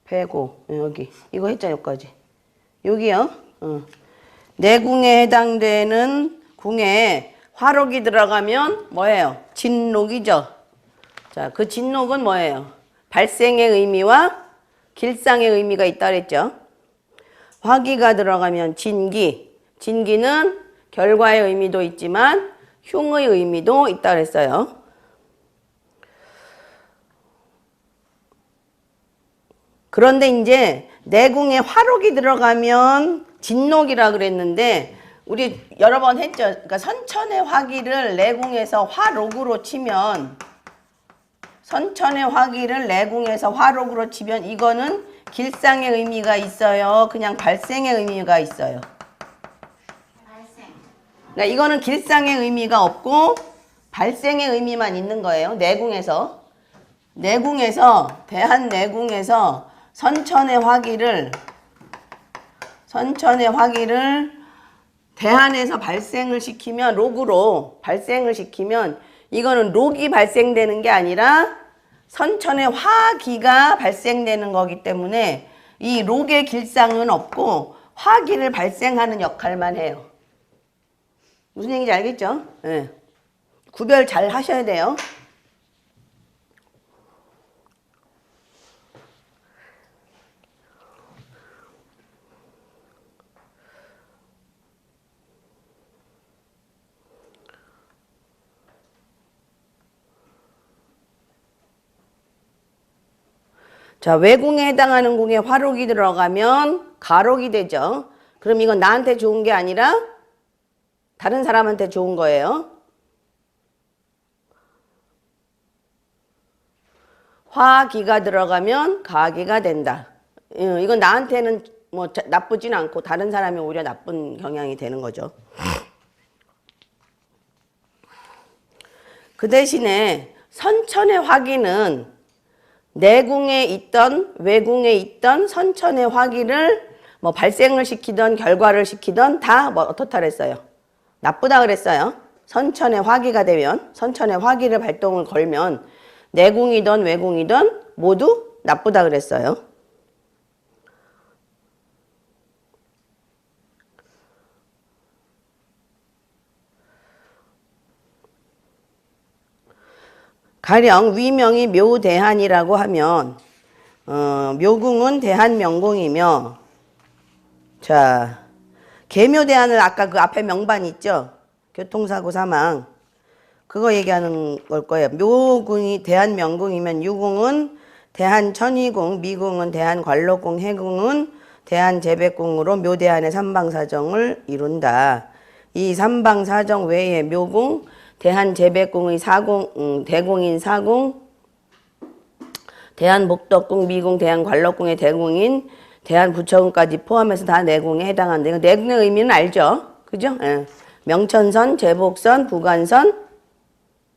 105 여기 이거 했잖아 여기까지 여기요. 내궁에 해당되는 궁에 화록이 들어가면 뭐예요? 진록이죠. 자, 그 진록은 뭐예요? 발생의 의미와 길상의 의미가 있다 그랬죠. 화기가 들어가면 진기. 진기는 결과의 의미도 있지만 흉의 의미도 있다 그랬어요. 그런데 이제 내궁에 화록이 들어가면 진록이라 그랬는데 우리 여러 번 했죠. 그러니까 선천의 화기를 내궁에서 화록으로 치면 선천의 화기를 내궁에서 화록으로 치면 이거는 길상의 의미가 있어요. 그냥 발생의 의미가 있어요. 그러니까 이거는 길상의 의미가 없고 발생의 의미만 있는 거예요. 내궁에서 대한내궁에서 선천의 화기를 대한에서 발생을 시키면 록으로 발생을 시키면 이거는 록이 발생되는 게 아니라 선천의 화기가 발생되는 거기 때문에 이 록의 길상은 없고 화기를 발생하는 역할만 해요. 무슨 얘기인지 알겠죠? 네. 구별 잘 하셔야 돼요. 자, 외궁에 해당하는 궁에 화록이 들어가면 가록이 되죠. 그럼 이건 나한테 좋은 게 아니라 다른 사람한테 좋은 거예요. 화기가 들어가면 가기가 된다. 이건 나한테는 뭐 나쁘진 않고 다른 사람이 오히려 나쁜 경향이 되는 거죠. 그 대신에 선천의 화기는 내궁에 있던 외궁에 있던 선천의 화기를 뭐 발생을 시키던 결과를 시키던 다 뭐 어떻다 그랬어요? 나쁘다 그랬어요. 선천의 화기가 되면 선천의 화기를 발동을 걸면 내궁이든 외궁이든 모두 나쁘다 그랬어요. 가령 위명이 묘대한이라고 하면 묘궁은 대한명궁이며 자 계묘대한을 아까 그 앞에 명반 있죠? 교통사고 사망 그거 얘기하는 걸 거예요. 묘궁이 대한명궁이면 유궁은 대한천의궁, 미궁은 대한관록궁, 해궁은 대한재백궁으로 묘대한의 삼방사정을 이룬다. 이 삼방사정 외에 묘궁, 대한재백궁의 대궁인 사궁, 대한복덕궁, 미궁, 대한관록궁의 대궁인 대한부처궁까지 포함해서 다 내궁에 해당하는데 내궁의 의미는 알죠? 그죠? 예. 명천선, 제복선, 부관선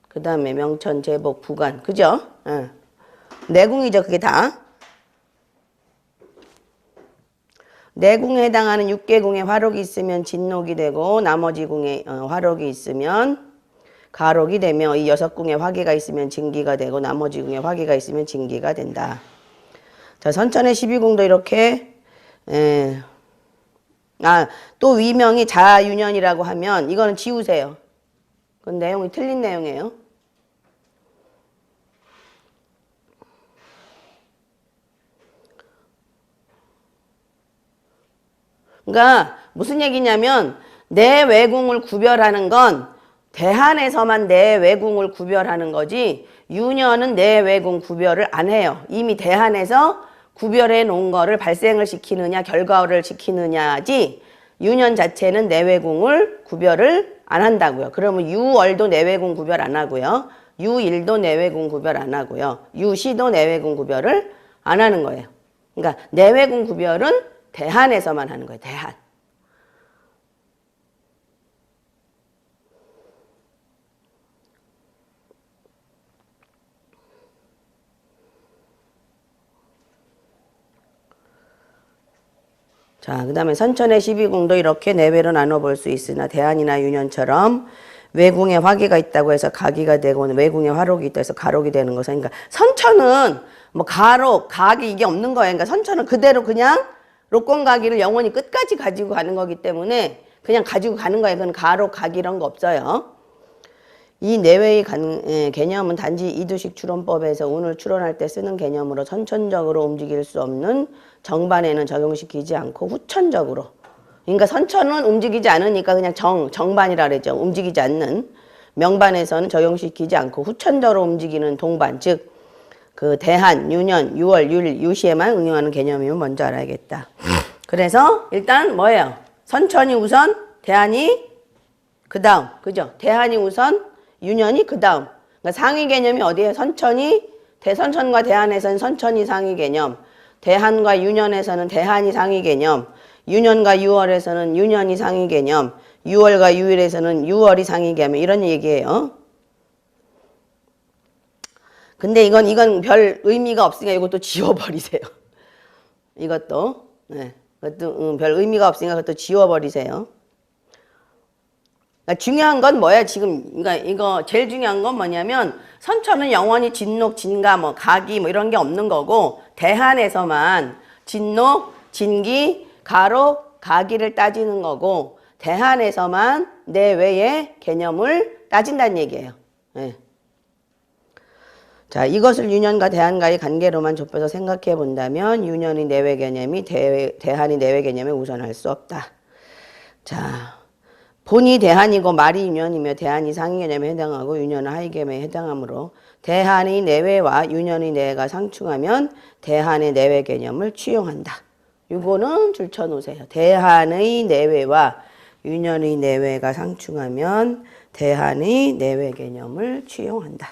그 다음에 명천, 제복, 부관 그죠? 예. 내궁이죠 그게 다. 내궁에 해당하는 6개궁에 화록이 있으면 진록이 되고 나머지 궁에 화록이 있으면 가록이 되며 이 6궁에 화기가 있으면 진기가 되고 나머지 궁에 화기가 있으면 진기가 된다. 자, 선천의 12궁도 이렇게 또 위명이 자윤현이라고 하면 이거는 지우세요. 그건 내용이 틀린 내용이에요. 그러니까 무슨 얘기냐면 내 외궁을 구별하는 건 대한에서만 내 외궁을 구별하는 거지 윤현은 내 외궁 구별을 안 해요. 이미 대한에서 구별해 놓은 거를 발생을 시키느냐 결과를 시키느냐지 윤현 자체는 내 외궁을 구별을 안 한다고요. 그러면 유월도 내 외궁 구별 안 하고요. 유일도 내 외궁 구별 안 하고요. 유시도 내 외궁 구별을 안 하는 거예요. 그러니까 내 외궁 구별은 대한에서만 하는 거예요. 대한. 자, 그 다음에 선천의 12궁도 이렇게 내외로 나눠볼 수 있으나 대한이나 윤현처럼 외궁에 화기가 있다고 해서 가기가 되고 외궁에 화록이 있다고 해서 가록이 되는 것은 그러니까 선천은 뭐 가로, 각이 이게 없는 거예요. 그러니까 선천은 그대로 그냥 로건각이를 영원히 끝까지 가지고 가는 거기 때문에 그냥 가지고 가는 거예요. 그건 가로, 각 이런 거 없어요. 이 내외의 개념은 단지 이두식 추론법에서 운을 추론할 때 쓰는 개념으로 선천적으로 움직일 수 없는 정반에는 적용시키지 않고 후천적으로, 그러니까 선천은 움직이지 않으니까 그냥 정반이라 그랬죠. 움직이지 않는. 명반에서는 적용시키지 않고 후천적으로 움직이는 동반, 즉 그 대한, 유년, 유월, 율, 유시에만 응용하는 개념이면 먼저 알아야겠다. 그래서 일단 뭐예요? 선천이 우선, 대한이 그 다음, 그죠? 대한이 우선, 유년이 그 다음. 그러니까 상위 개념이 어디에? 선천이, 대선천과 대한에서는 선천이 상위 개념, 대한과 유년에서는 대한이 상위 개념, 유년과 유월에서는 유년이 상위 개념, 유월과 유일에서는 유월이 상위 개념, 이런 얘기예요. 근데 이건 별 의미가 없으니까 이것도 지워버리세요. 이것도, 네, 그것도 별 의미가 없으니까 그것도 지워버리세요. 그러니까 중요한 건 뭐야, 지금. 그러니까 이거 제일 중요한 건 뭐냐면, 선천은 영원히 진록, 진가, 뭐, 각이, 뭐, 이런 게 없는 거고, 대한에서만 진록, 진기, 가로, 가기를 따지는 거고, 대한에서만 내외의 개념을 따진다는 얘기예요. 네. 자, 이것을 유년과 대한과의 관계로만 좁혀서 생각해 본다면 유년의 내외 개념이 대한의 내외 개념에 우선할 수 없다. 자, 본이 대한이고 말이 유년이며 대한이 상위 개념에 해당하고 유년은 하위 개념에 해당하므로 대한의 내외와 유년의 내외가 상충하면 대한의 내외 개념을 취용한다. 이거는 줄쳐 놓으세요. 대한의 내외와 유년의 내외가 상충하면 대한의 내외 개념을 취용한다.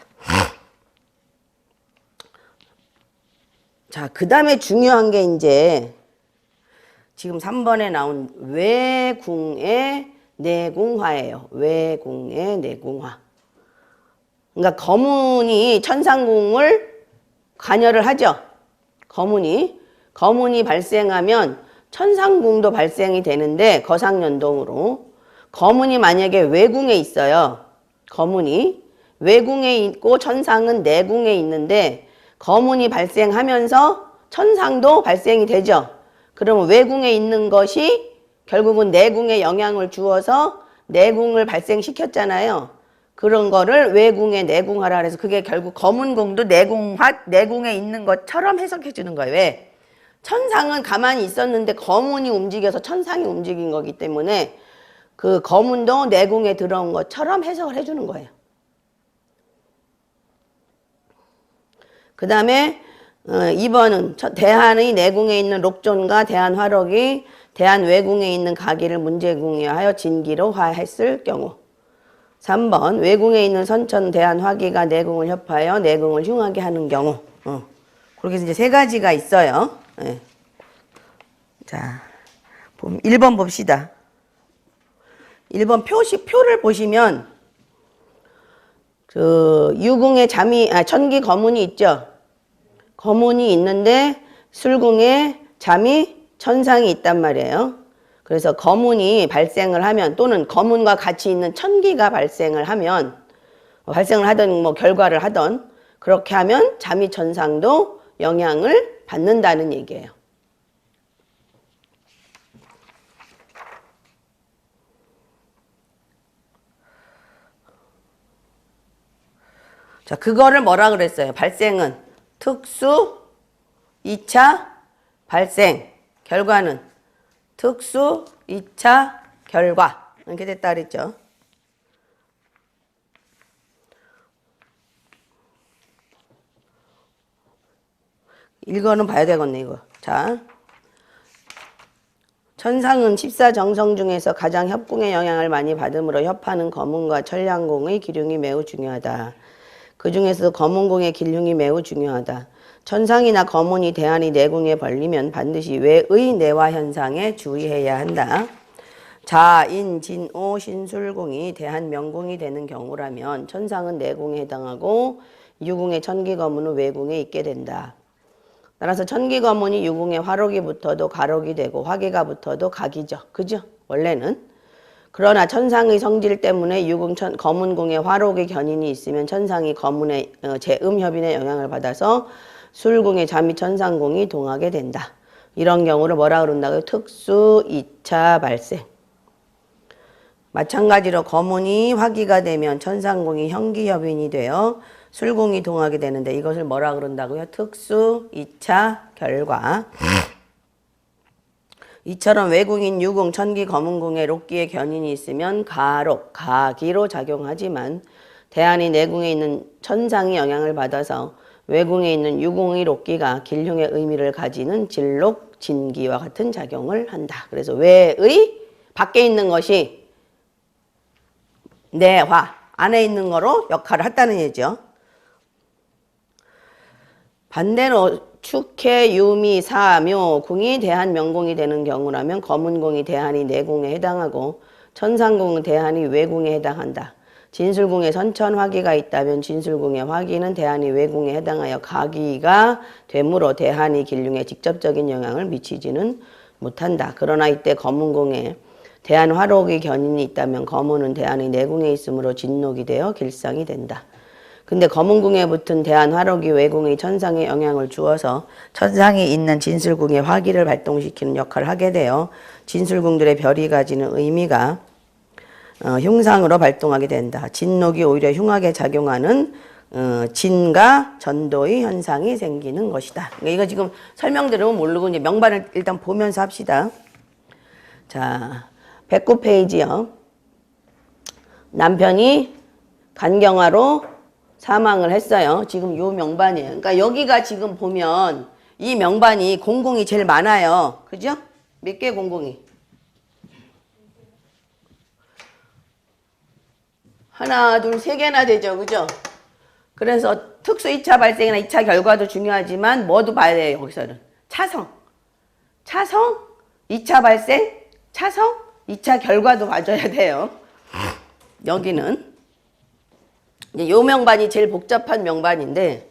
자, 그 다음에 중요한 게 이제 지금 3번에 나온 외궁의 내궁화예요. 외궁의 내궁화. 그러니까 거문이 천상궁을 관여를 하죠. 거문이 발생하면 천상궁도 발생이 되는데 거상연동으로 거문이 만약에 외궁에 있어요. 거문이 외궁에 있고 천상은 내궁에 있는데 거문이 발생하면서 천상도 발생이 되죠. 그러면 외궁에 있는 것이 결국은 내궁에 영향을 주어서 내궁을 발생시켰잖아요. 그런 거를 외궁에 내궁하라 그래서 그게 결국 거문궁도 내궁에 있는 것처럼 해석해 주는 거예요. 왜? 천상은 가만히 있었는데 거문이 움직여서 천상이 움직인 거기 때문에 그 거문도 내궁에 들어온 것처럼 해석을 해주는 거예요. 그 다음에 2번은 대한의 내궁에 있는 록존과 대한화록이 대한외궁에 있는 가기를 문제궁이하여 진기로 화했을 경우. 3번 외궁에 있는 선천 대한화기가 내궁을 협하여 내궁을 흉하게 하는 경우. 그렇게 해서 이제 세 가지가 있어요. 네. 자, 1번 봅시다. 1번 표를 보시면 그 유궁에 천기 거문이 있죠. 거문이 있는데 술궁에 잠이 천상이 있단 말이에요. 그래서 거문이 발생을 하면 또는 거문과 같이 있는 천기가 발생을 하던 뭐 결과를 하던 그렇게 하면 잠이 천상도 영향을 받는다는 얘기예요. 자, 그거를 뭐라 그랬어요? 발생은 특수 2차 발생, 결과는 특수 2차 결과. 이렇게 됐다 그랬죠. 이거는 봐야 되겠네, 이거. 자, 천상은 14정성 중에서 가장 협궁의 영향을 많이 받으므로 협하는 거문과 천량궁의 기륭이 매우 중요하다. 그 중에서도 거문궁의 기륭이 매우 중요하다. 천상이나 거문이 대한이 내궁에 벌리면 반드시 외의 내화 현상에 주의해야 한다. 자, 인, 진, 오, 신술궁이 대한 명궁이 되는 경우라면 천상은 내궁에 해당하고 유궁의 천기거문은 외궁에 있게 된다. 따라서 천기거문이 유궁에 화록이 붙어도 가록이 되고 화기가 붙어도 각이죠. 그죠? 원래는. 그러나 천상의 성질 때문에 유궁 거문궁에 화록의 견인이 있으면 천상이 거문의 재음협인의 영향을 받아서 술궁의 잠이 천상궁이 동하게 된다. 이런 경우를 뭐라 그런다고요? 특수 2차 발생. 마찬가지로 거문이 화기가 되면 천상궁이 형기협인이 되어 술궁이 동하게 되는데 이것을 뭐라 그런다고요? 특수 2차 결과. 이처럼 외궁인 유궁, 천기, 거문궁에 록기의 견인이 있으면 가록, 가기로 작용하지만 대한이 내궁에 있는 천상이 영향을 받아서 외궁에 있는 유궁의 록기가 길흉의 의미를 가지는 진록, 진기와 같은 작용을 한다. 그래서 외의 밖에 있는 것이 내화 안에 있는 거로 역할을 했다는 얘기죠. 반대로 축해, 유미, 사묘, 궁이 대한 명궁이 되는 경우라면 거문궁이 대한이 내궁에 해당하고 천상궁은 대한이 외궁에 해당한다. 진술궁에 선천 화기가 있다면 진술궁의 화기는 대한이 외궁에 해당하여 가기가 되므로 대한이 길흉에 직접적인 영향을 미치지는 못한다. 그러나 이때 거문궁에 대한 화록의 견인이 있다면 거문은 대한의 내궁에 있으므로 진록이 되어 길상이 된다. 근데 거문궁에 붙은 대한 화록이 외궁의 천상에 영향을 주어서 천상이 있는 진술궁의 화기를 발동시키는 역할을 하게 되어 진술궁들의 별이 가지는 의미가 흉상으로 발동하게 된다. 진록이 오히려 흉하게 작용하는 진과 전도의 현상이 생기는 것이다. 그러니까 이거 지금 설명 들으면 모르고 이제 명반을 일단 보면서 합시다. 자, 109페이지요. 남편이 간경화로 사망을 했어요. 지금 요 명반이에요. 그러니까 여기가 지금 보면 이 명반이 공공이 제일 많아요. 그죠? 몇 개 공공이? 하나, 둘, 세 개나 되죠. 그죠? 그래서 특수 2차 발생이나 2차 결과도 중요하지만 뭐도 봐야 돼요. 여기서는. 차성. 차성, 2차 발생, 차성, 2차 결과도 봐줘야 돼요. 여기는. 이제 요 명반이 제일 복잡한 명반인데,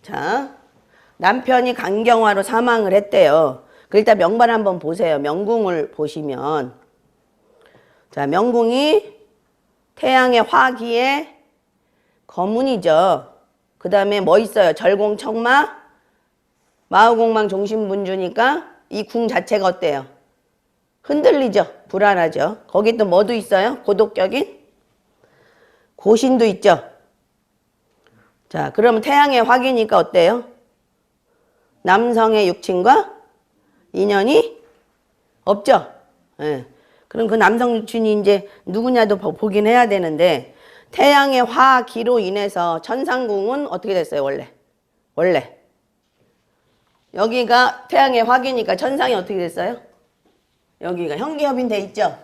자, 남편이 간경화로 사망을 했대요. 일단 명반 한번 보세요. 명궁을 보시면, 자, 명궁이 태양의 화기에 거문이죠. 그 다음에 뭐 있어요? 절공, 청마, 마후공망, 종신분주니까 이 궁 자체가 어때요? 흔들리죠. 불안하죠. 거기 또 뭐도 있어요? 고독격인 고신도 있죠. 자, 그러면 태양의 화기니까 어때요? 남성의 육친과 인연이 없죠. 예. 그럼 그 남성 육친이 이제 누구냐도 보긴 해야 되는데 태양의 화기로 인해서 천상궁은 어떻게 됐어요? 원래 여기가 태양의 화기니까 천상이 어떻게 됐어요? 여기가 형기협인 돼 있죠.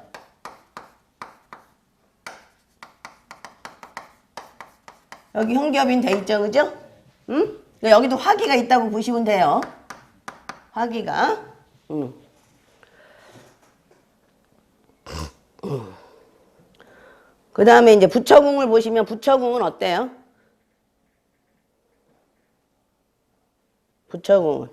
여기 형기협인 돼 있죠. 그죠? 응? 여기도 화기가 있다고 보시면 돼요. 화기가. 그 다음에 이제 부처궁을 보시면 부처궁은 어때요? 부처궁은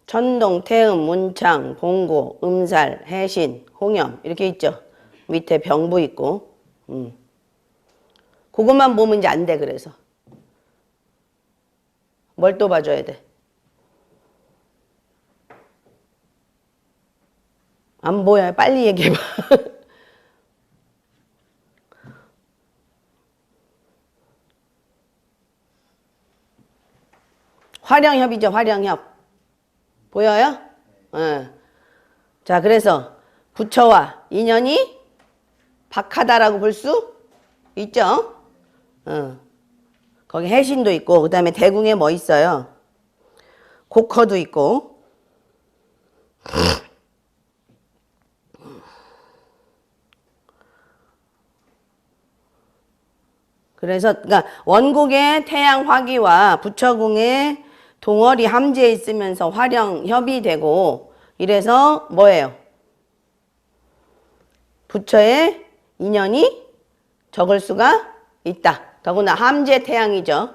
천동, 태음, 문창, 봉고, 음살, 해신, 홍염 이렇게 있죠. 밑에 병부 있고. 그것만 보면 이제 안 돼. 그래서 뭘 또 봐줘야 돼? 안 보여. 빨리 얘기해봐. 화령협이죠. 화령협. 보여요? 네. 자, 그래서 부처와 인연이 박하다라고 볼 수 있죠? 거기 해신도 있고, 그 다음에 대궁에 뭐 있어요? 곡허도 있고. 그래서, 그러니까 원국의 태양 화기와 부처궁의 동월이 함재해 있으면서 화령 협이 되고, 이래서 뭐예요? 부처의 인연이 적을 수가 있다. 더구나 함재 태양이죠.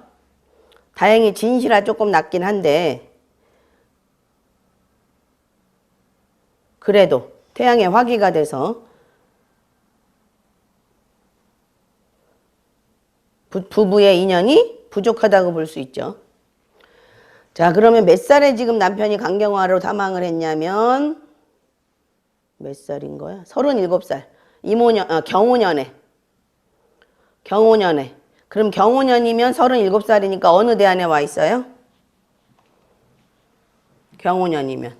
다행히 진시라 조금 낮긴 한데, 그래도 태양의 화기가 돼서 부부의 인연이 부족하다고 볼 수 있죠. 자, 그러면 몇 살에 지금 남편이 강경화로 사망을 했냐면 몇 살인 거야? 37살. 경호년에. 경호년에. 그럼 경호년이면 37살이니까 어느 대안에 와 있어요? 경호년이면.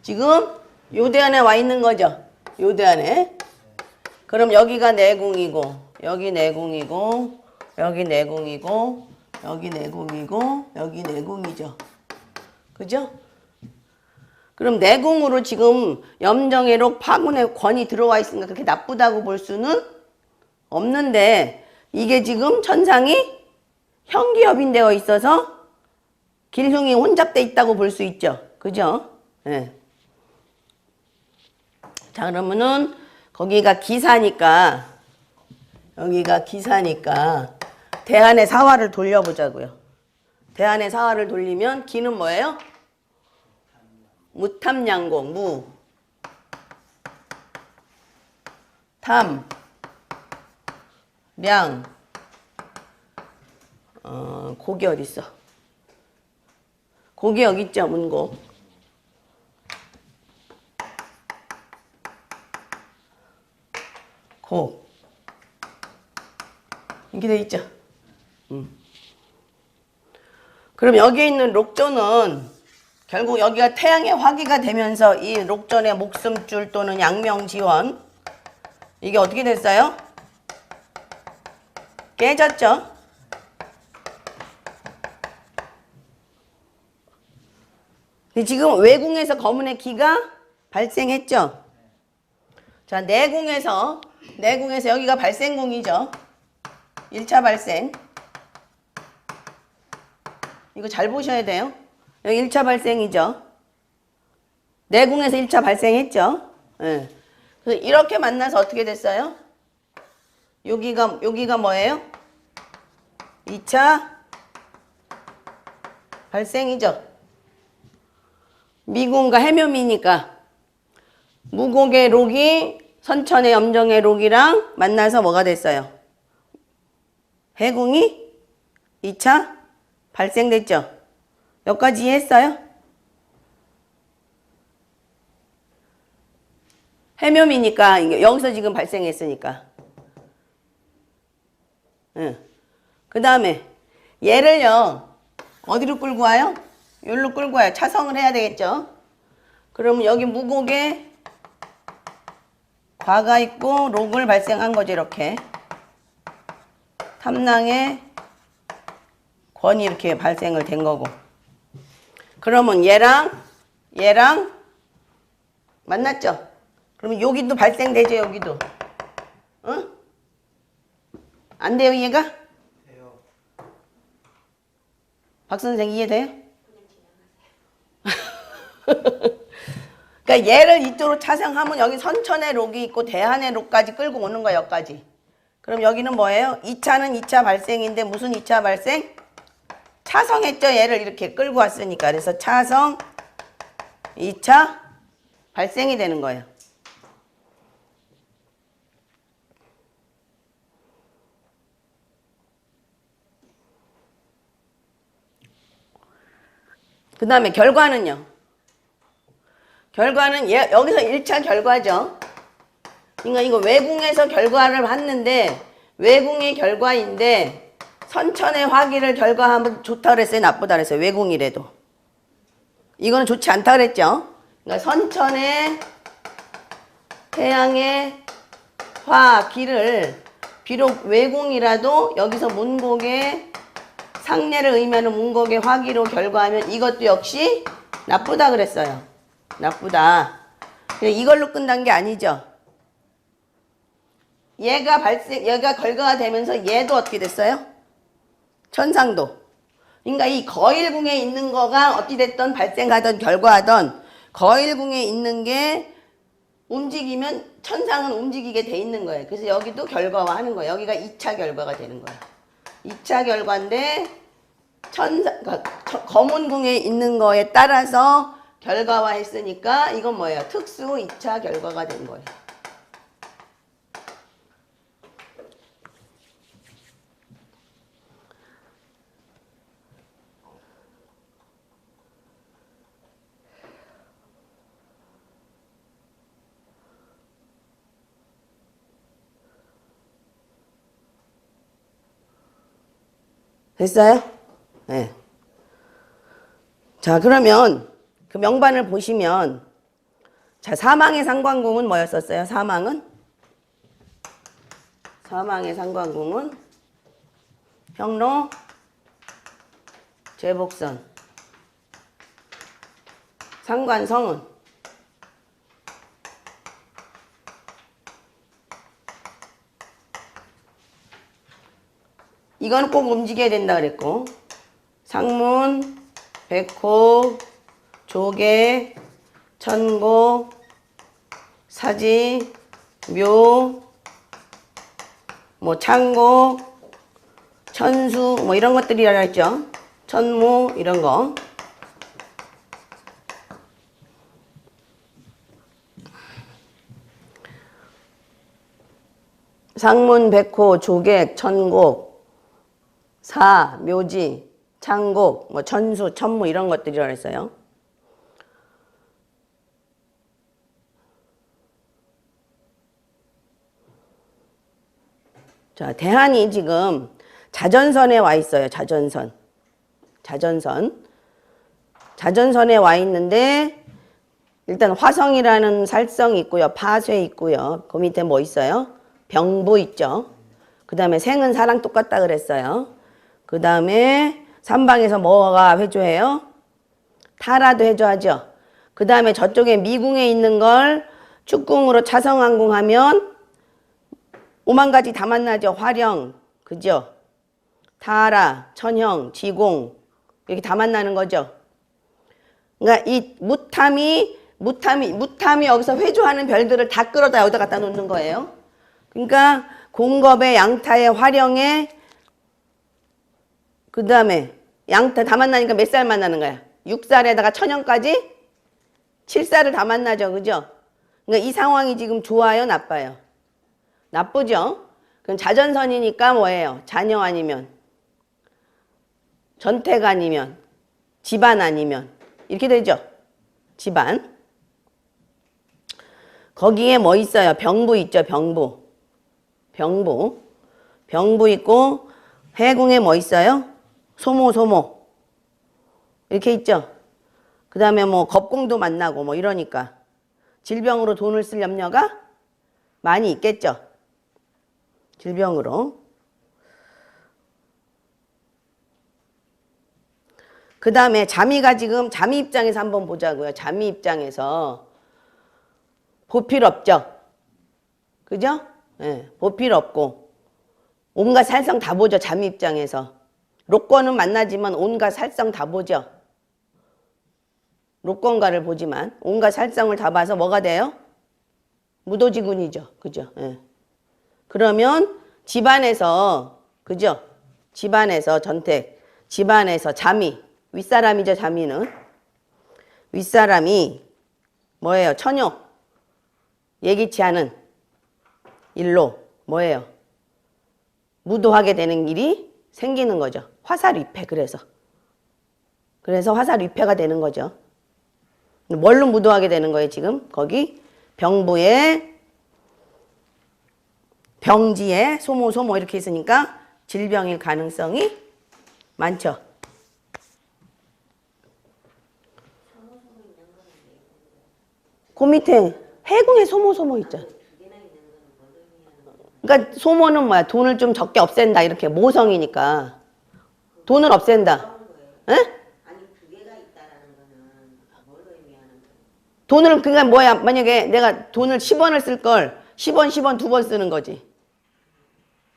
지금 요 대안에 와 있는 거죠? 요 대안에. 그럼 여기가 내궁이고, 여기 내궁이고, 여기 내궁이고, 여기 내궁이고, 여기 내궁이죠. 그죠? 그럼 내궁으로 지금 염정애록 파군의 권이 들어와 있으니까 그렇게 나쁘다고 볼 수는 없는데, 이게 지금 천상이 형기업인되어 있어서 길흉이 혼잡돼 있다고 볼 수 있죠. 그죠? 네. 자, 그러면은 거기가 기사니까, 여기가 기사니까 대안의 사화를 돌려보자고요. 대안의 사화를 돌리면 기는 뭐예요? 무탐양공, 무, 탐, 량, 곡이 어딨어? 곡이 여기 있죠, 문곡. 곡. 이렇게 돼 있죠. 그럼 여기 있는 록조는 결국 여기가 태양의 화기가 되면서 이 록전의 목숨줄 또는 양명지원, 이게 어떻게 됐어요? 깨졌죠? 근데 지금 외궁에서 거문의 기가 발생했죠? 자, 내궁에서 여기가 발생궁이죠. 1차 발생. 이거 잘 보셔야 돼요. 여기 1차 발생이죠. 내궁에서 1차 발생했죠. 네. 그래서 이렇게 만나서 어떻게 됐어요? 여기가 뭐예요? 2차 발생이죠. 미궁과 해묘미니까 무곡의 록이 선천의 염정의 록이랑 만나서 뭐가 됐어요? 해궁이 2차 발생됐죠. 여기까지 이해했어요? 해묘미니까 여기서 지금 발생했으니까. 응. 그 다음에 얘를요 어디로 끌고 와요? 여기로 끌고 와요. 차성을 해야 되겠죠. 그러면 여기 무곡에 과가 있고 록을 발생한 거죠. 이렇게 탐낭의 권이 이렇게 발생을 된 거고. 그러면 얘랑 만났죠. 그러면 여기도 발생되죠. 여기도. 응? 안 돼요, 이해가? 돼요. 박 선생 이해돼요? 그러니까 얘를 이쪽으로 차성하면 여기 선천의 록이 있고 대한의 록까지 끌고 오는 거야, 여기까지. 그럼 여기는 뭐예요? 2차는 2차 발생인데 무슨 2차 발생? 차성했죠. 얘를 이렇게 끌고 왔으니까. 그래서 차성 2차 발생이 되는 거예요. 그 다음에 결과는요. 결과는 여기서 1차 결과죠. 그러니까 이거 외궁에서 결과를 봤는데 외궁의 결과인데 선천의 화기를 결과하면 좋다 그랬어요? 나쁘다 그랬어요? 외궁이래도. 이거는 좋지 않다 그랬죠. 그러니까 선천의 태양의 화기를 비록 외궁이라도 여기서 문곡의 상례를 의미하는 문곡의 화기로 결과하면 이것도 역시 나쁘다 그랬어요. 나쁘다. 이걸로 끝난 게 아니죠. 얘가 결과가 되면서 얘도 어떻게 됐어요? 천상도. 그러니까 이 거일궁에 있는 거가 어찌 됐든 발생하던 결과하던 거일궁에 있는 게 움직이면 천상은 움직이게 돼 있는 거예요. 그래서 여기도 결과화하는 거예요. 여기가 2차 결과가 되는 거예요. 2차 결과인데 거문궁에 있는 거에 따라서 결과화했으니까 이건 뭐예요? 특수 2차 결과가 된 거예요. 됐어요? 네. 자, 그러면 그 명반을 보시면, 자, 사망의 상관궁은 뭐였었어요? 사망의 상관궁은 평로, 제복선. 상관성은 이건 꼭 움직여야 된다 그랬고, 상문, 백호, 조개, 천고, 사지, 묘, 뭐 창고, 천수, 뭐 이런 것들이라 했죠. 천무 이런 거. 상문, 백호, 조객, 천곡, 사, 묘지, 창곡, 뭐 천수, 천무 이런 것들이라 했어요. 자, 대한이 지금 자전선에 와 있어요. 자전선에 와 있는데, 일단 화성이라는 살성이 있고요. 파쇄 있고요. 그 밑에 뭐 있어요? 병부 있죠. 그 다음에 생은 사랑 똑같다 그랬어요. 그 다음에 삼방에서 뭐가 회조해요? 타라도 회조하죠. 그 다음에 저쪽에 미궁에 있는 걸 축궁으로 차성항궁하면 5만 가지 다 만나죠. 화령, 그죠? 타라, 천형, 지공 이렇게 다 만나는 거죠. 그러니까 이 무탐이 여기서 회조하는 별들을 다 끌어다 여기다 갖다 놓는 거예요. 그러니까 공겁에 양타에 화령에 그 다음에 양타 다 만나니까 몇 살 만나는 거야? 6살에다가 천형까지 7살을 다 만나죠. 그죠? 그러니까 이 상황이 지금 좋아요? 나빠요? 나쁘죠? 그럼 자전선이니까 뭐예요? 자녀 아니면 전택 아니면 집안 아니면 이렇게 되죠. 집안. 거기에 뭐 있어요? 병부 있죠. 병부 있고 해궁에 뭐 있어요? 소모 이렇게 있죠. 그 다음에 뭐 겁공도 만나고 뭐 이러니까 질병으로 돈을 쓸 염려가 많이 있겠죠. 질병으로. 그 다음에 자미가 지금 자미 입장에서 한번 보자고요. 자미 입장에서 보필 없죠. 그죠? 네, 보필 없고 온갖 살성 다 보죠. 자미 입장에서. 록권은 만나지만 온갖 살성 다 보죠. 록권가를 보지만 온갖 살성을 다 봐서 뭐가 돼요? 무도지군이죠. 그죠? 네. 그러면 집안에서 그죠? 집안에서 전택, 집안에서 자미, 윗사람이죠. 자미는 윗사람이 뭐예요? 처녀, 예기치 않은 일로 뭐예요? 무도하게 되는 일이 생기는 거죠. 화살위패. 그래서 화살위패가 되는 거죠. 뭘로 무도하게 되는 거예요? 지금 거기 병부에 병지에 소모 이렇게 있으니까 질병일 가능성이 많죠. 그 밑에 해궁에 소모 있죠. 그러니까 소모는 뭐야? 돈을 좀 적게 없앤다. 이렇게 모성이니까. 돈을 없앤다. 에? 돈을 그러니까 뭐야? 만약에 내가 돈을 10원을 쓸 걸 10원 2번 쓰는 거지.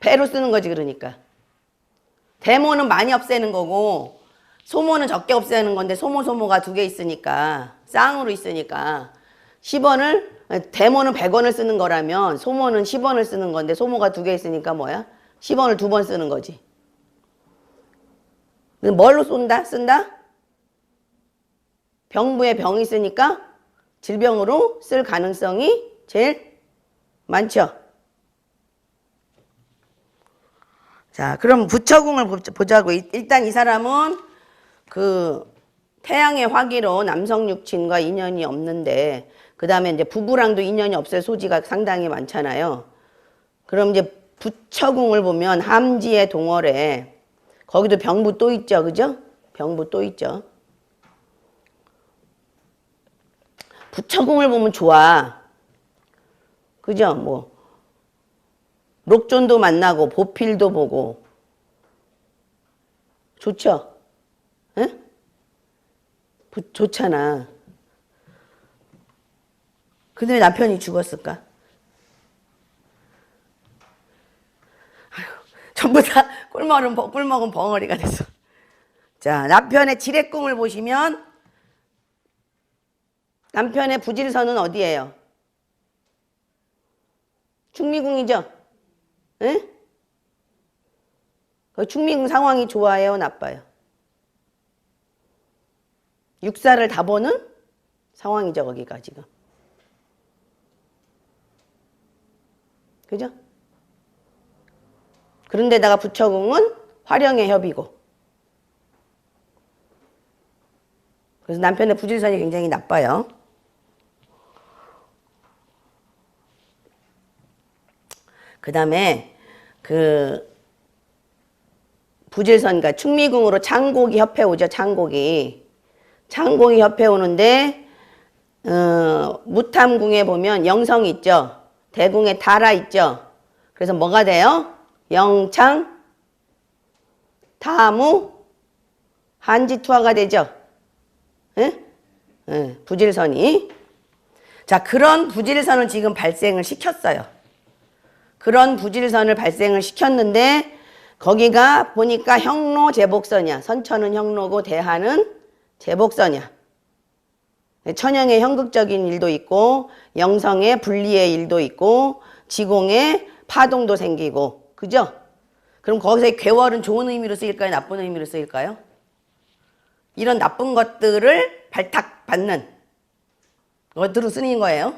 배로 쓰는 거지. 그러니까. 대모는 많이 없애는 거고 소모는 적게 없애는 건데 소모가 2개 있으니까 쌍으로 있으니까 10원을 대모는 100원을 쓰는 거라면 소모는 10원을 쓰는 건데 소모가 2개 있으니까 뭐야? 10원을 2번 쓰는 거지. 뭘로 쓴다? 병부에 병이 있으니까 질병으로 쓸 가능성이 제일 많죠. 자, 그럼 부처궁을 보자고. 일단 이 사람은 그 태양의 화기로 남성 육친과 인연이 없는데 그 다음에 이제 부부랑도 인연이 없을 소지가 상당히 많잖아요. 그럼 이제 부처궁을 보면 함지의 동월에 거기도 병부 또 있죠. 그죠? 병부 또 있죠. 부처궁을 보면 좋아. 그죠? 뭐 록존도 만나고 보필도 보고 좋죠? 응? 좋잖아. 근데 왜 남편이 죽었을까? 아휴, 전부 다 꿀먹은 벙어리가 됐어. 자, 남편의 지례궁을 보시면 남편의 부질선은 어디예요? 충미궁이죠? 응? 그 충미궁 상황이 좋아요, 나빠요? 육사를 다 보는 상황이죠, 거기가 지금. 그죠? 그런데다가 부처궁은 화령의 협이고. 그래서 남편의 부질선이 굉장히 나빠요. 그 다음에 그 부질선과 충미궁으로 장곡이 협회 오죠. 장곡이 협회 오는데 무탐궁에 보면 영성이 있죠. 대궁에 달아 있죠. 그래서 뭐가 돼요? 영창 타무 한지투하가 되죠. 예? 예, 부질선이. 자, 그런 부질선을 지금 발생을 시켰어요. 그런 부질선을 발생을 시켰는데 거기가 보니까 형로 제복선이야. 선천은 형로고 대하는 제복선이야. 천영의 형극적인 일도 있고 영성의 분리의 일도 있고 지공의 파동도 생기고. 그죠? 그럼 거기서 괴월은 좋은 의미로 쓰일까요? 나쁜 의미로 쓰일까요? 이런 나쁜 것들을 발탁받는 것으로 쓰는 거예요.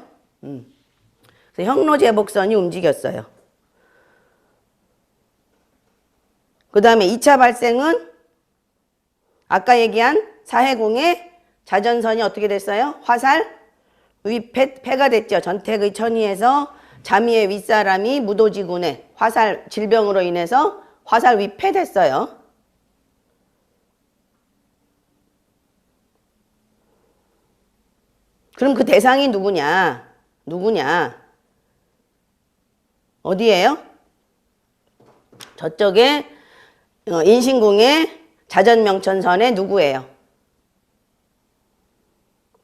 그래서 형로제복선이 움직였어요. 그 다음에 2차 발생은 아까 얘기한 사해공의 자전선이 어떻게 됐어요? 화살 위패가 됐죠. 전택의 천의에서 자미의 윗사람이 무도지군에 화살 질병으로 인해서 화살 위패됐어요. 그럼 그 대상이 누구냐? 어디예요? 저쪽에 인신궁의 자전명천선에 누구예요?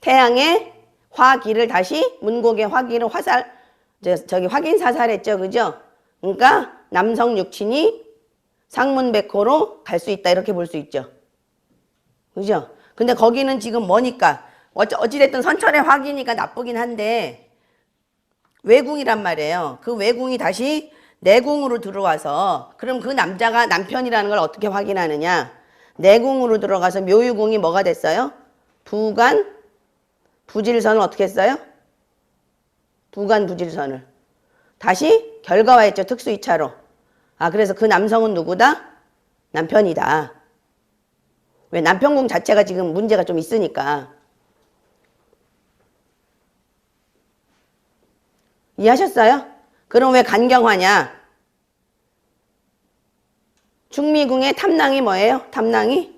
태양의 화기를 다시 문곡의 화기를 화살 저기 확인 사살했죠. 그죠? 그러니까 남성 육친이 상문백호로 갈 수 있다. 이렇게 볼 수 있죠. 그죠? 근데 거기는 지금 뭐니까 어찌됐든 선천의 화기니까 나쁘긴 한데 외궁이란 말이에요. 그 외궁이 다시 내궁으로 들어와서 그럼 그 남자가 남편이라는 걸 어떻게 확인하느냐? 내궁으로 들어가서 묘유궁이 뭐가 됐어요? 부간 부질선을 어떻게 했어요? 부간 부질선을 다시 결과화했죠. 특수 2차로. 아, 그래서 그 남성은 누구다? 남편이다. 왜? 남편궁 자체가 지금 문제가 좀 있으니까. 이해하셨어요? 그럼 왜 간경화냐? 충미궁의 탐낭이 뭐예요? 탐낭이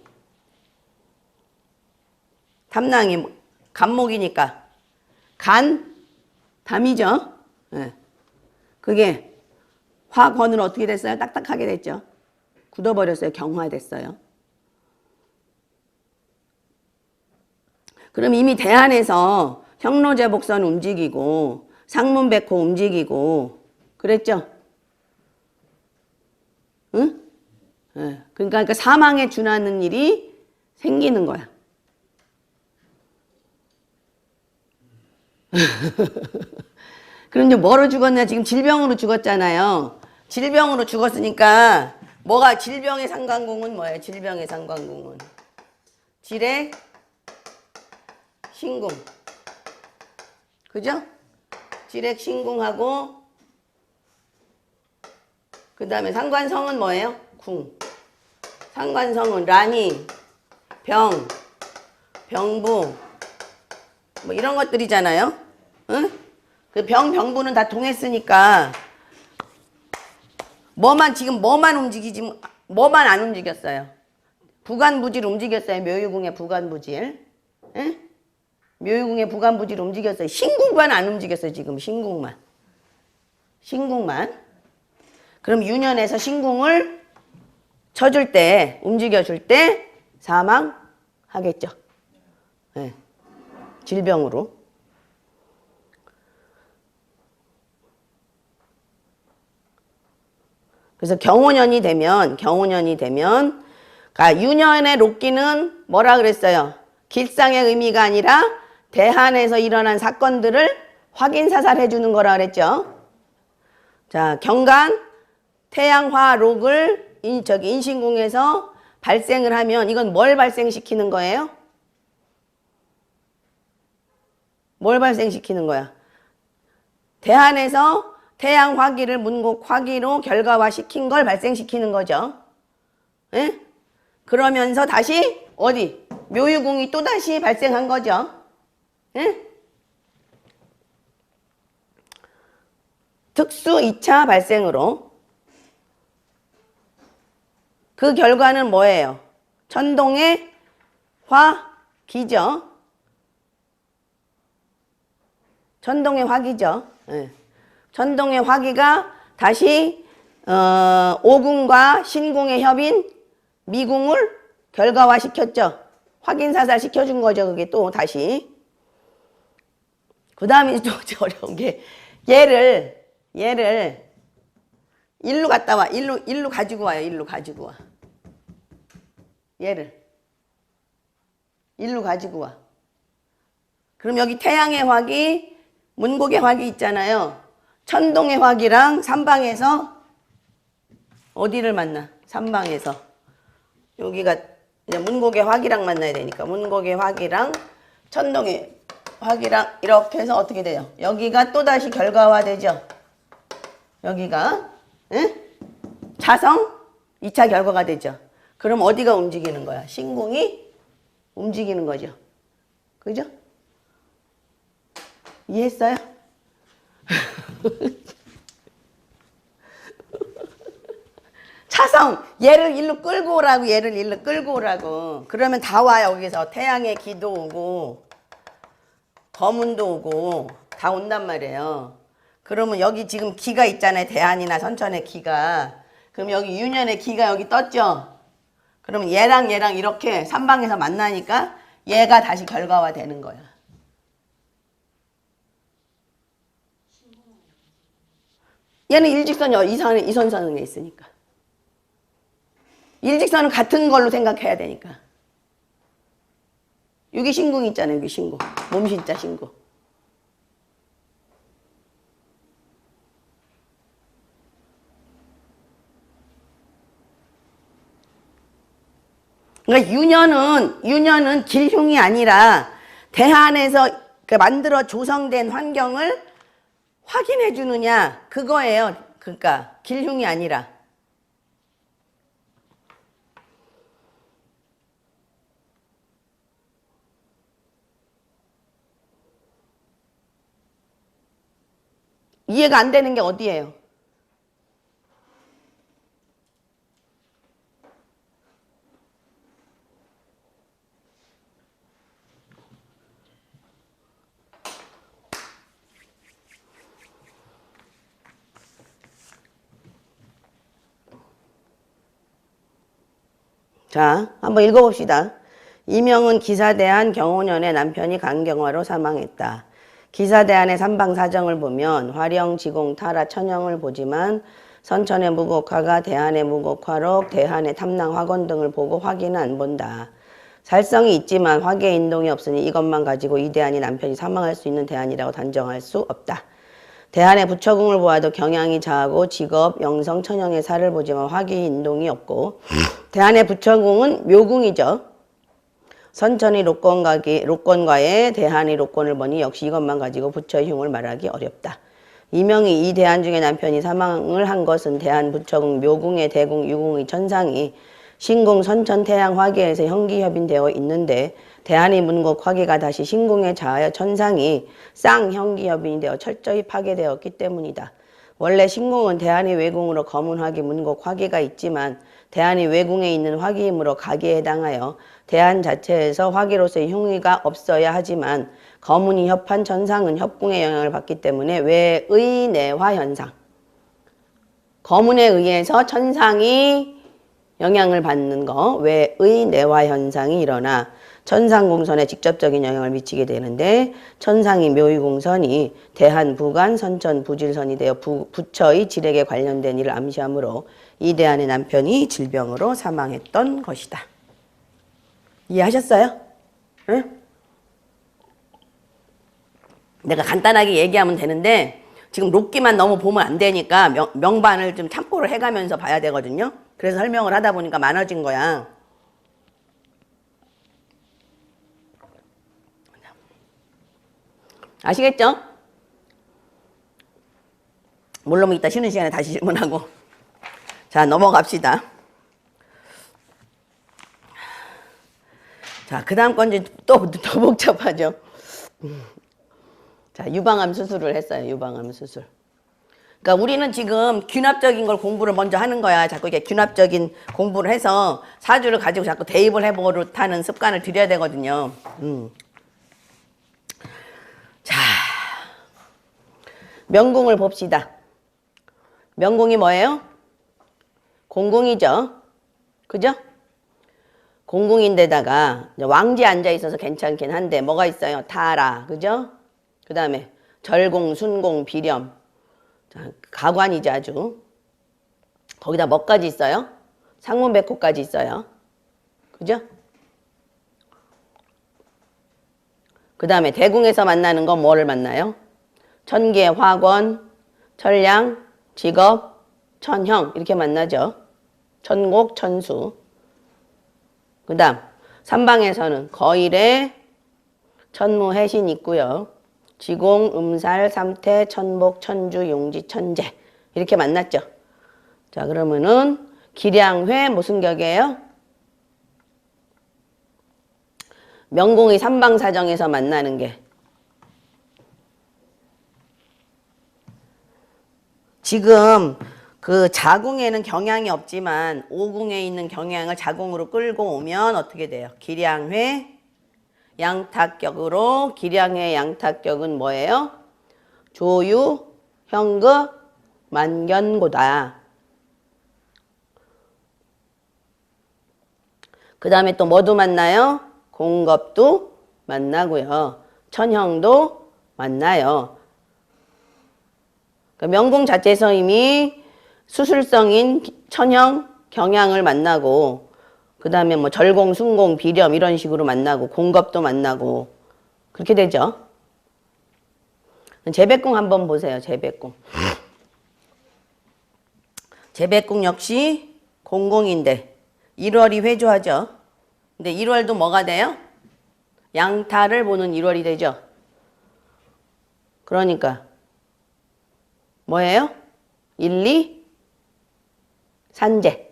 간목이니까 담이죠. 네. 그게 화권으로 어떻게 됐어요? 딱딱하게 됐죠. 굳어버렸어요. 경화됐어요. 그럼 이미 대안에서 형로제복선 움직이고 상문백호 움직이고 그랬죠? 응? 네. 그러니까 사망에 준하는 일이 생기는 거야. 그럼 이제 뭐로 죽었냐? 지금 질병으로 죽었잖아요. 질병으로 죽었으니까 뭐가 질병의 상관궁은 뭐예요? 질병의 상관궁은 질의 신궁. 그죠? 질액 신궁하고 그 다음에 상관성은 뭐예요? 궁. 상관성은 라니, 병부 뭐 이런 것들이잖아요. 응? 그 병부는 다 통했으니까 뭐만 움직이지 뭐만 안 움직였어요? 부관부질 움직였어요. 묘유궁의 부관부질. 예? 묘유궁의 부관부질 움직였어요. 신궁만 안 움직였어요. 지금 신궁만. 신궁만. 그럼 유년에서 신궁을 쳐줄 때, 움직여줄 때 사망하겠죠. 예. 질병으로. 그래서 경호년이 되면 그러니까 유년의 록기는 뭐라 그랬어요? 길상의 의미가 아니라 대한에서 일어난 사건들을 확인 사살해 주는 거라 그랬죠. 자, 경간 태양화 록을 인신궁에서 발생을 하면 이건 뭘 발생시키는 거예요? 뭘 발생시키는 거야? 대한에서 태양 화기를 문곡 화기로 결과화시킨 걸 발생시키는 거죠. 예? 그러면서 다시 어디? 묘유궁이 또다시 발생한 거죠. 예? 특수 2차 발생으로. 그 결과는 뭐예요? 천동의 화기죠. 천동의 화기죠. 예. 천동의 화기가 다시 오궁과 신궁의 협인 미궁을 결과화시켰죠. 확인사살 시켜준 거죠. 그게 또 다시. 그 다음에 또 어려운 게 얘를 일로 갔다 와. 일로 가지고 와요. 일로 가지고 와. 얘를 일로 가지고 와. 그럼 여기 태양의 화기, 문곡의 화기 있잖아요. 천동의 화기랑 삼방에서 어디를 만나? 삼방에서. 여기가 이제 문곡의 화기랑 만나야 되니까 문곡의 화기랑 천동의 화기랑 이렇게 해서 어떻게 돼요? 여기가 또다시 결과화되죠. 여기가 응? 자성 2차 결과가 되죠. 그럼 어디가 움직이는 거야? 신궁이 움직이는 거죠. 그죠? 이해했어요? 차성 얘를 일로 끌고 오라고. 얘를 일로 끌고 오라고. 그러면 다 와요. 여기서 태양의 기도 오고 거문도 오고 다 온단 말이에요. 그러면 여기 지금 기가 있잖아요. 대한이나 선천의 기가. 그럼 여기 유년의 기가 여기 떴죠. 그러면 얘랑 이렇게 삼방에서 만나니까 얘가 다시 결과화 되는 거야. 얘는 일직선이 이선선에 있으니까. 일직선은 같은 걸로 생각해야 되니까. 여기 신궁 있잖아요. 여기 신궁. 몸신자 신궁. 그러니까 유년은 길흉이 아니라 대한에서 만들어 조성된 환경을 확인해 주느냐 그거예요. 그러니까 길흉이 아니라. 이해가 안 되는 게 어디예요? 자, 한번 읽어봅시다. 이명은 기사대한 경호년의 남편이 간경화로 사망했다. 기사대안의 삼방 사정을 보면 화령, 지공, 타라, 천영을 보지만 선천의 무곡화가 대한의 무곡화록, 대한의 탐낭, 화건 등을 보고 화기는 안 본다. 살성이 있지만 화기의 인동이 없으니 이것만 가지고 이 대한이 남편이 사망할 수 있는 대한이라고 단정할 수 없다. 대한의 부처궁을 보아도 경향이 자하고 직업, 영성, 천영의 살을 보지만 화기의 인동이 없고 대한의 부처궁은 묘궁이죠. 선천이 록권과의 대한의 록권을 보니 역시 이것만 가지고 부처의 흉을 말하기 어렵다. 이명이 이 대한 중에 남편이 사망을 한 것은 대한 부처궁, 묘궁의 대궁, 유궁의 천상이 신궁, 선천, 태양, 화계에서 형기협인되어 있는데 대한의 문곡, 화계가 다시 신궁에 자하여 천상이 쌍형기협인이 되어 철저히 파괴되었기 때문이다. 원래 신궁은 대한의 외궁으로 거문, 화계, 문곡, 화계가 있지만 대한이 외궁에 있는 화기이므로 가기에 해당하여 대한 자체에서 화기로서의 흉의가 없어야 하지만 거문이 협한 천상은 협궁의 영향을 받기 때문에 외의 내화 현상. 거문에 의해서 천상이 영향을 받는 거, 외의 내화 현상이 일어나 천상공선에 직접적인 영향을 미치게 되는데 천상이 묘의공선이 대한, 부간, 선천, 부질선이 되어 부처의 질액에 관련된 일을 암시하므로 이 대한의 남편이 질병으로 사망했던 것이다. 이해하셨어요? 응? 내가 간단하게 얘기하면 되는데 지금 록기만 너무 보면 안 되니까 명반을 좀 참고를 해가면서 봐야 되거든요. 그래서 설명을 하다 보니까 많아진 거야. 아시겠죠? 물론 이따 쉬는 시간에 다시 질문하고. 자, 넘어갑시다. 자, 그 다음 건 이제 더 복잡하죠. 자, 유방암 수술을 했어요. 유방암 수술. 그러니까 우리는 지금 균합적인 걸 공부를 먼저 하는 거야. 자꾸 이게 균합적인 공부를 해서 사주를 가지고 자꾸 대입을 해보려는 습관을 들여야 되거든요. 자, 명궁을 봅시다. 명궁이 뭐예요? 공궁이죠. 그죠? 공궁인데다가 왕지 앉아 있어서 괜찮긴 한데 뭐가 있어요? 타라. 그죠? 그 다음에 절공, 순공, 비렴. 자, 가관이죠, 아주. 거기다 뭐까지 있어요? 상문백호까지 있어요. 그죠? 그 다음에 대궁에서 만나는 건 뭐를 만나요? 천계, 화권, 천량, 직업, 천형 이렇게 만나죠. 천곡, 천수. 그 다음 삼방에서는 거일에 천무해신 있고요. 지공, 음살, 삼태, 천복, 천주, 용지, 천재 이렇게 만났죠. 자, 그러면은 기량회 무슨 격이에요? 명궁이 삼방사정에서 만나는 게 지금 그 자궁에는 경향이 없지만 오궁에 있는 경향을 자궁으로 끌고 오면 어떻게 돼요? 기량회 양탁격으로. 기량회 양탁격은 뭐예요? 조유, 형극, 만견고다. 그 다음에 또 뭐도 만나요? 공겁도 만나고요. 천형도 만나요. 그러니까 명궁 자체에서 이미 수술성인 천형, 경향을 만나고 그 다음에 뭐 절공, 순공, 비렴 이런 식으로 만나고 공겁도 만나고 그렇게 되죠. 재백궁 한번 보세요. 재백궁. 재백궁 역시 공공인데 1월이 회조하죠. 근데 1월도 뭐가 돼요? 양타를 보는 1월이 되죠. 그러니까 뭐예요? 1, 2, 산재.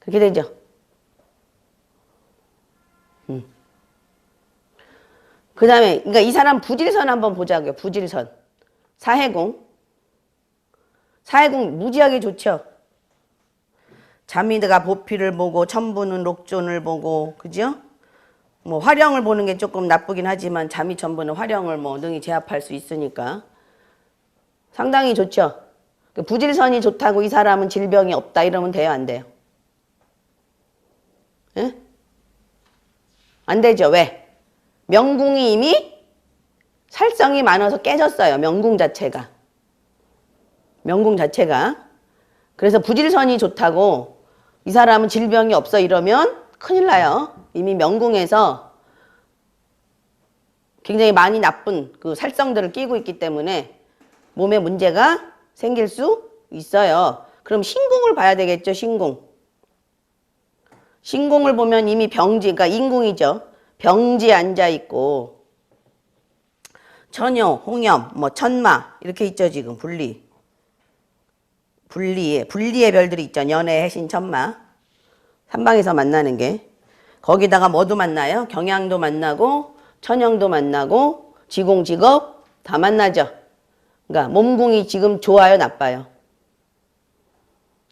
그렇게 되죠. 그 다음에 그러니까 이 사람 부질선 한번 보자고요. 부질선. 사해궁. 사해궁 무지하게 좋죠. 자미드가 보피를 보고 천부는 록존을 보고 그죠? 뭐 화령을 보는 게 조금 나쁘긴 하지만 자미 천부는 화령을 뭐 능히 제압할 수 있으니까 상당히 좋죠. 부질선이 좋다고 이 사람은 질병이 없다 이러면 돼요? 안 돼요? 예? 안 되죠. 왜? 명궁이 이미 살성이 많아서 깨졌어요. 명궁 자체가. 명궁 자체가. 그래서 부질선이 좋다고 이 사람은 질병이 없어 이러면 큰일 나요. 이미 명궁에서 굉장히 많이 나쁜 그 살성들을 끼고 있기 때문에 몸에 문제가 생길 수 있어요. 그럼 신궁을 봐야 되겠죠. 신궁. 신궁을 보면 이미 병지, 그러니까 인궁이죠. 병지 앉아 있고 천요, 홍염, 뭐 천마 이렇게 있죠. 지금 분리의 별들이 있죠. 연애, 해신, 천마. 삼방에서 만나는 게. 거기다가 뭐도 만나요? 경향도 만나고 천형도 만나고 지공, 직업 다 만나죠. 그러니까 몸궁이 지금 좋아요, 나빠요?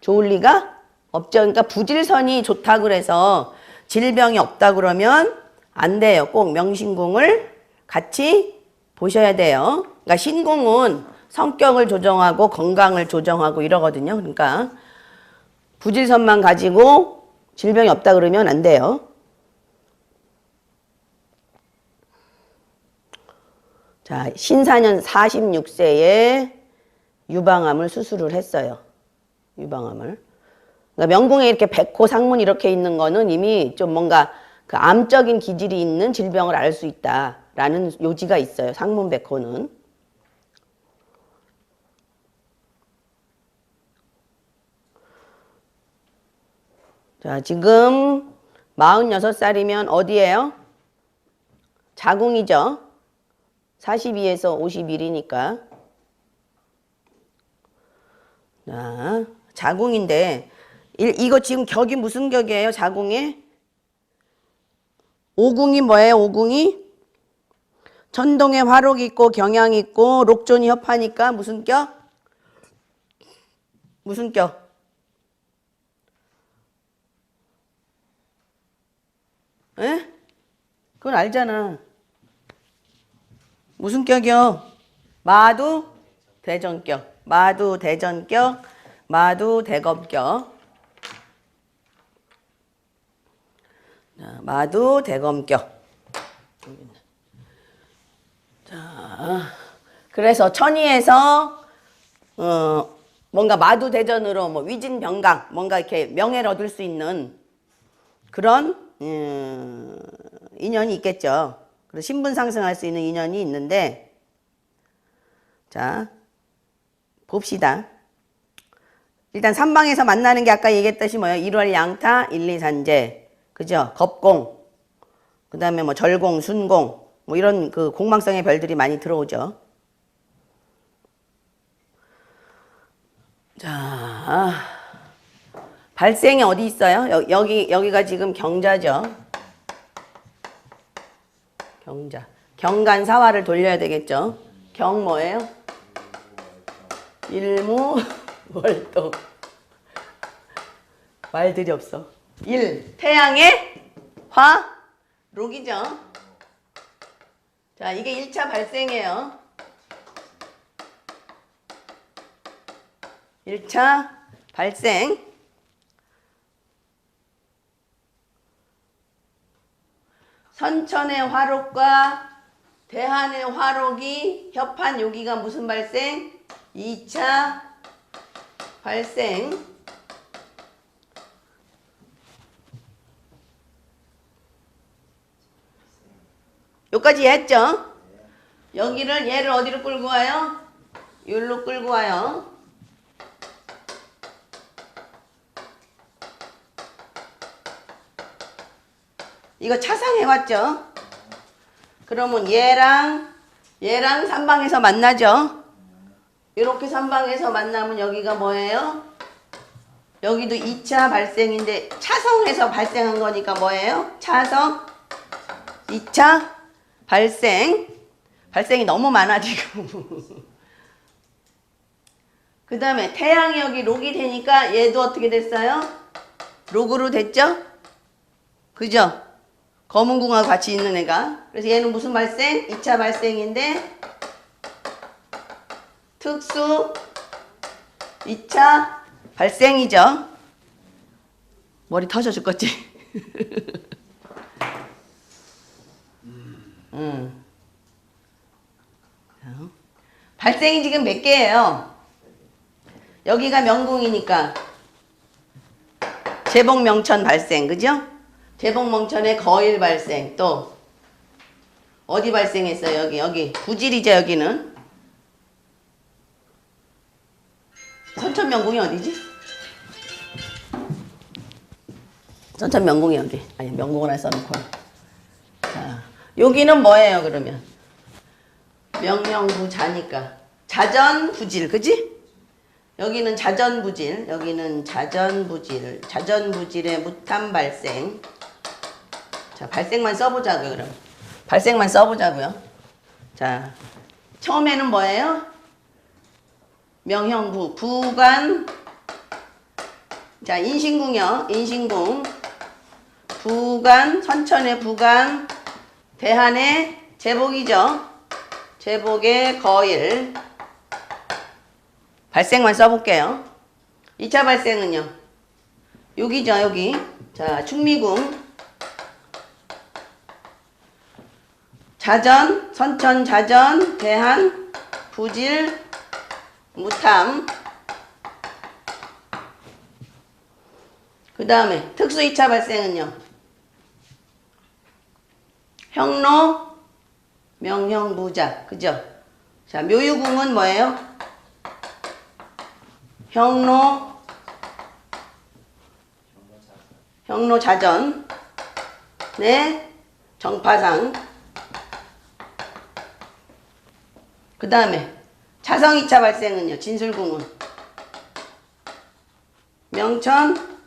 좋을 리가 없죠. 그러니까 부질선이 좋다 그래서 질병이 없다 그러면 안 돼요. 꼭 명신궁을 같이 보셔야 돼요. 그러니까 신궁은 성격을 조정하고 건강을 조정하고 이러거든요. 그러니까 부질선만 가지고 질병이 없다 그러면 안 돼요. 자, 신사년 46세에 유방암을 수술을 했어요. 유방암을. 그러니까 명궁에 이렇게 백호, 상문 이렇게 있는 거는 이미 좀 뭔가 그 암적인 기질이 있는 질병을 알 수 있다라는 요지가 있어요. 상문 백호는. 자, 지금 46살이면 어디예요? 자궁이죠. 42에서 51이니까. 자, 자궁인데 이거 지금 격이 무슨 격이에요? 자궁에? 오궁이 뭐예요? 오궁이? 천동에 화록이 있고 경향이 있고 록존이 협하니까 무슨 격? 무슨 격? 에? 그건 알잖아. 무슨 격이요? 마두 대전격. 마두 대전격. 마두 대검격. 자, 마두 대검격. 자, 그래서 천의에서 뭔가 마두 대전으로 뭐 위진병강 뭔가 이렇게 명예를 얻을 수 있는 그런 인연이 있겠죠. 그리고 신분 상승할 수 있는 인연이 있는데, 자 봅시다. 일단 삼방에서 만나는 게 아까 얘기했듯이 뭐예요? 1월 양타, 1, 2, 산재, 그죠? 겁공, 그 다음에 뭐 절공, 순공, 뭐 이런 그 공망성의 별들이 많이 들어오죠. 자, 발생이 어디 있어요? 여기가 지금 경자죠. 경자. 경간사화를 돌려야 되겠죠. 경 뭐예요? 일무월동. 말들이 없어. 일, 태양의 화, 록이죠. 자, 이게 1차 발생이에요. 1차 발생. 선천의 화록과 대한의 화록이 협한 여기가 무슨 발생? 2차 발생. 여기까지 했죠? 여기를 얘를 어디로 끌고 와요? 여기로 끌고 와요. 이거 차상해왔죠? 그러면 얘랑 삼방에서 만나죠? 이렇게 삼방에서 만나면 여기가 뭐예요? 여기도 2차 발생인데 차성에서 발생한 거니까 뭐예요? 차성 2차 발생. 발생이 너무 많아 지금. 그 다음에 태양이 여기 록이 되니까 얘도 어떻게 됐어요? 록으로 됐죠? 그죠? 검은궁하고 같이 있는 애가. 그래서 얘는 무슨 발생? 2차 발생인데 특수 2차 발생이죠. 머리 터져 죽겠지. 발생이 지금 몇 개예요? 여기가 명궁이니까 재복명천 발생, 그죠? 재복명천의 거일 발생. 또 어디 발생했어요? 여기 부질이죠. 여기는 선천명궁이 어디지? 선천명궁이 어디? 아니 명궁을 써놓고. 자, 여기는 뭐예요? 그러면 명명부자니까 자전부질, 그지? 여기는 자전부질, 여기는 자전부질, 자전부질의 무탐 발생. 자, 발생만 써보자고요. 그럼 발생만 써보자고요. 자, 처음에는 뭐예요? 명형부, 부관 자, 인신궁이요. 인신궁. 부간, 선천의 부간, 대한의 제복이죠. 제복의 거일. 발생만 써볼게요. 2차 발생은요. 여기죠, 여기. 자, 충미궁. 자전, 선천 자전, 대한, 부질, 무탐. 그 다음에 특수 2차 발생은요. 형로, 명형무작. 그죠? 자, 묘유궁은 뭐예요? 형로자전. 네, 정파상. 그 다음에 자성 2차 발생은요. 진술궁은 명천,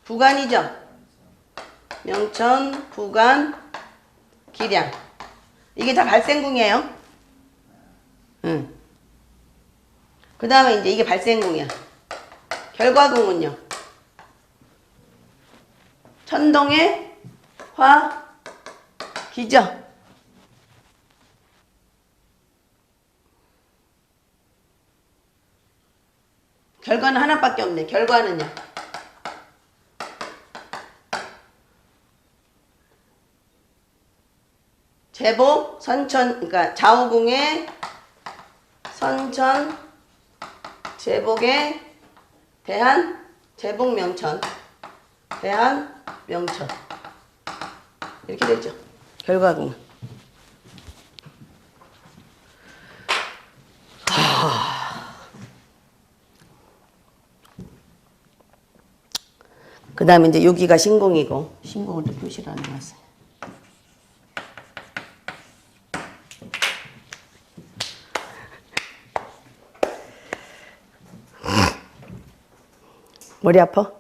부간이죠. 명천, 부간, 기량. 이게 다 발생궁이에요. 응. 그 다음에 이제 이게 발생궁이야. 결과궁은요. 천동의 화, 기죠. 결과는 하나밖에 없네. 결과는요. 제복, 선천, 그러니까 좌우궁의 선천, 제복의 대한, 제복 명천, 대한, 명천. 이렇게 되죠. 결과궁은. 그 다음에 이제 여기가 신궁이고, 신궁을 또 표시를 안 해놨어요. 머리 아파?